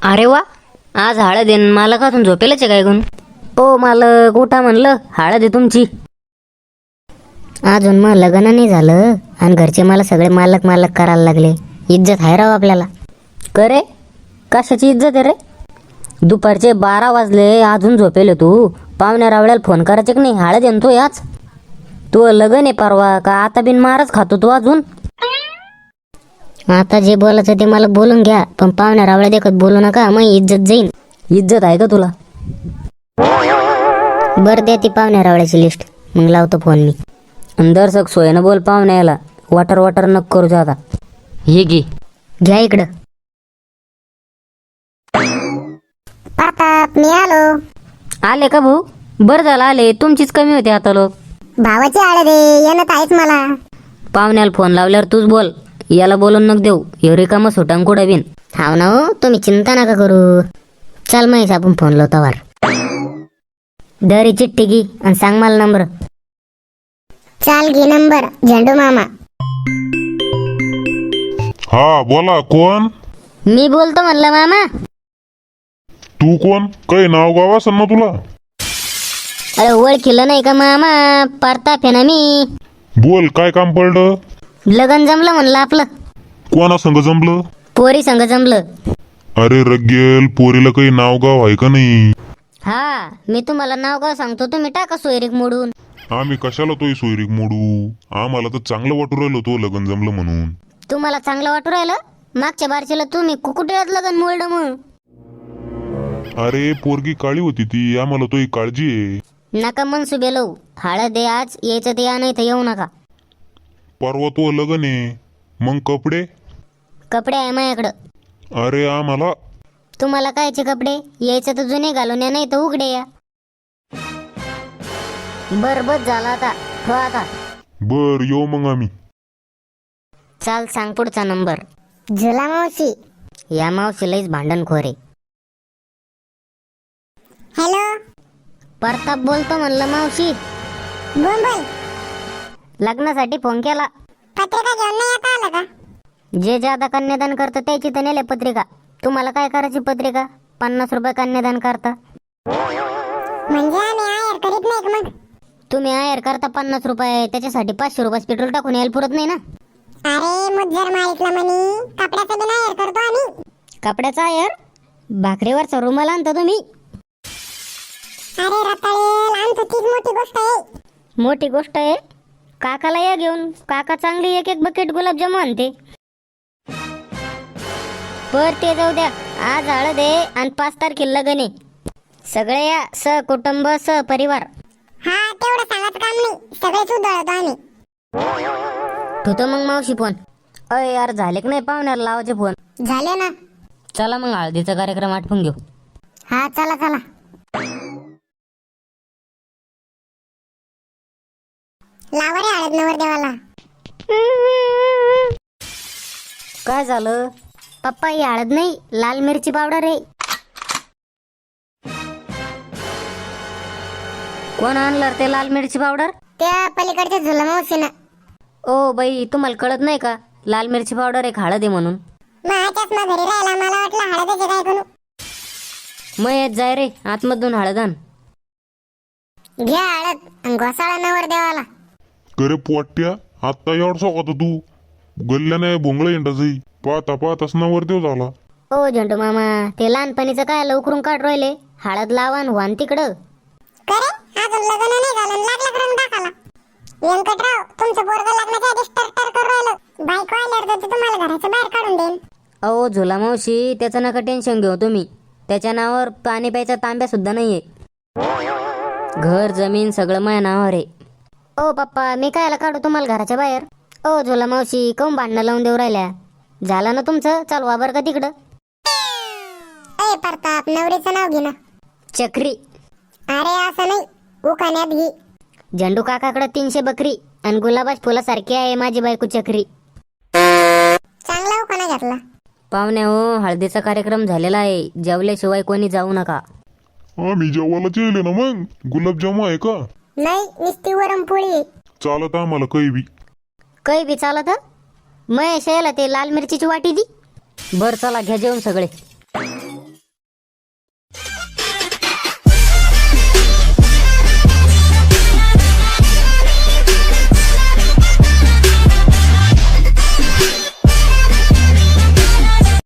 अरे वा, आज हळद आहे न मला का तुम्ही झोपेलच आहे काय गुण? ओ मालक उठा म्हणलं, हळद आहे तुमची. अजून मग लग्न नाही झालं आणि घरचे मला सगळे मालक मालक करायला लागले. इज्जत आहे राव आपल्याला. करे कशाची इज्जत आहे रे? दुपारचे 12 वाजले अजून झोपेल तू? पाहुण्या रावळ्याला फोन करायचे की नाही? हळद आहे न तू याच. तू लग्न आहे परवा का आता बिन मारच खातो तू अजून? आता जे बोलायचं ते मला बोलून घ्या, पण पाहुण्या रावळ्या देखत बोलू नका, मग इज्जत जाईन. इज्जत आहे का तुला? बरं द्या ती पाहुण्या रावळ्याची लिस्ट, मग लावतो फोन मी. दर्शक सोयनं बोल पाहुण्याला, वाटर वाटर नक करू जा आता. हे घे, घ्या इकडं. प्रताप, मी आलो. आले का भाऊ? बरं झालं आले, तुमचीच कमी होते आता लोक. भावाची आळे दे, येणं आहेच मला. पाहुण्याला फोन लावल्यावर तूच बोल, याला बोलून नक देऊ. हे रिकामं सुटांग कुठं बिन. हाव ना हो, तुम्ही चिंता नका करू. चल महेश आपण फोन लावतावर. दरी चिठ्ठी घे आणि सांग मला नंबर. चाल घे नंबर, झेंडू मामा. हा बोला, कोण? मी बोलतो म्हणलं मामा. तू कोण? काही नाव गाव असेल ना तुला? अरे ओळखीलं नाही का मामा? प्रताप आहे ना मी. बोल, काय काम पडलं? लगन जमलं म्हणलं आपलं. कोणा संग जमलं? पोरी संग जमलं. अरे रग्गेल, पोरीला काही नाव गाव आहे का नाही? हा, मी तुम्हाला नाव गाव सांगतो, तुम्ही टाका सोयरीक मोडून. आम्ही कशाला तोय सोयरीक मोडू? आम्हाला तर चांगलं वाटू राहिलं तो लग्न जमलं म्हणून. तुम्हाला चांगलं वाटू राहिलं? मागच्या बारशीला तुम्ही कुकुट्यात लगन मोडलं मग. अरे पोरगी काळी होती ती, आम्हाला तोही काळजी आहे. नका मनसुबे लव. हळद दे आज, यायचं ते या, नाही तर येऊ नका. परवा तो लग्न आहे, मग कपडे? कपडे आहे माझ्याकडं. अरे आम्हाला तुम्हाला कायचे कपडे? यायचं तर जुने घालून या, नाही तर उघडे या. बर बस झाला आता, हो आता. बर येऊ मग आम्ही. चाल सांग पुढचा नंबर. झुला मावशी. या मावशीलाच भांडणखोर आहे. हॅलो, प्रताप बोलतो म्हणलं मावशी. बोल बोल. लग्नासाठी फोन केला. पत्रिका घेऊन नाही आता आला का? जे ज्यादा कन्यादान करतं त्याची तर नेले पत्रिका. तुम्हाला काय करायची पत्रिका? 50 रुपये कन्यादान करता. म्हणजे आम्ही आयर करीत नाही का मग? तुम्ही आयर करता 50 रुपये, त्याच्यासाठी 500 रुपये पेट्रोल टाकून यायला पुरत नाही ना. अरे मुज्जर माईकला म्हणी कपड्याचा बिन आयर करतो आम्ही. कपड्याचा आयर? भाकरीवरचा रुमाल आणता तुम्ही? अरे रताळेल, आणतो तीच मोठी गोष्ट आहे. मोठी गोष्ट आहे? काकाला या घेऊन, काका चांगली एक एक बकेट गुलाबजाम आणते. पर ते जाऊ द्या, आज हळद आहे आणि 5 तारखेला लग्न आहे. सगळे या, सहकुटुंब सहपरिवार. हा तेवढं सांगायचं काम नाही, सगळेच उधळतो आम्ही. ठेवतो मग मावशी फोन. अय यार, झाले की नाही पाहुण्याला लावायचे फोन? झाले ना. चला मग हळदीचा कार्यक्रम आटपून घेऊ. हा चला चला. लावा रे हळद नवर देवाला. काय झालं? पप्पा ही हळद नाही, लाल मिरची पावडर आहे. कोण आणलं ते लाल मिरची पावडर? त्या पलीकडच्या झुला मावशीनं. ओ बाई, तुम्हाला कळत नाही का लाल मिरची पावडर एक हळद आहे म्हणून? माझ्याच मग घरी राहिला, मला वाटलं हळदच काय करू. मग येत जाय रे आतमधून हळद आण. घ्या हळद आणि घोसाळा नवर देवाला. करे पोट्ट्या, आत्ता एवढा होता तू गल्ल्याने भोंगळ इंडा जाई. पाहता पाहताच नावर देव झाला. ओ झंडू मामा, ते लहानपणीचं काय लवकरून काढ राहिले. हळद लावा व्हान तिकडं. करे अजून लग्न नाही झालं, लागला करून टाकाला. व्यंकटराव, तुमचं पोरगं लग्नाच्या आधी स्टार्टर करून राहिलं. बायको आल्यावर तर तुम्हाला घराच्या बाहेर काढून देईन. अहो झुला मावशी, त्याचं नका टेन्शन घेऊ तुम्ही. त्याच्या नावावर पाणी प्यायचा तांब्या सुद्धा नाहीये. घर जमीन सगळं माझ्या नावावर आहे. ओ पप्पा, मी कायला काढू तुम्हाला घराच्या बाहेर? ओ झोला मावशी, काऊन भांडणं लावून देऊ राहिल्या? झालं ना तुमचं, चालवा बरं का तिकडं. ए प्रताप, नवरीचं नाव घे ना. चक्री. अरे असं नाही, उखाण्यात घे. झंडू काकाकडे 300 बकरी आणि गुलाबाच फुलासारखी आहे माझी बायको चक्री. चांगला उखाणा घातला. पाहुण्या हो, हळदीचा कार्यक्रम झालेला आहे, जेवल्याशिवाय कोणी जाऊ नका. आम्ही जेवायला जेवले ना, मग गुलाबजाम आहे का? नाही, नुसती वरम पोळी. चालत आम्हाला काही बी. काही बी चालत. महेश याला ते लाल मिरचीची वाटी दी. बर चला, घ्या जेवून सगळे.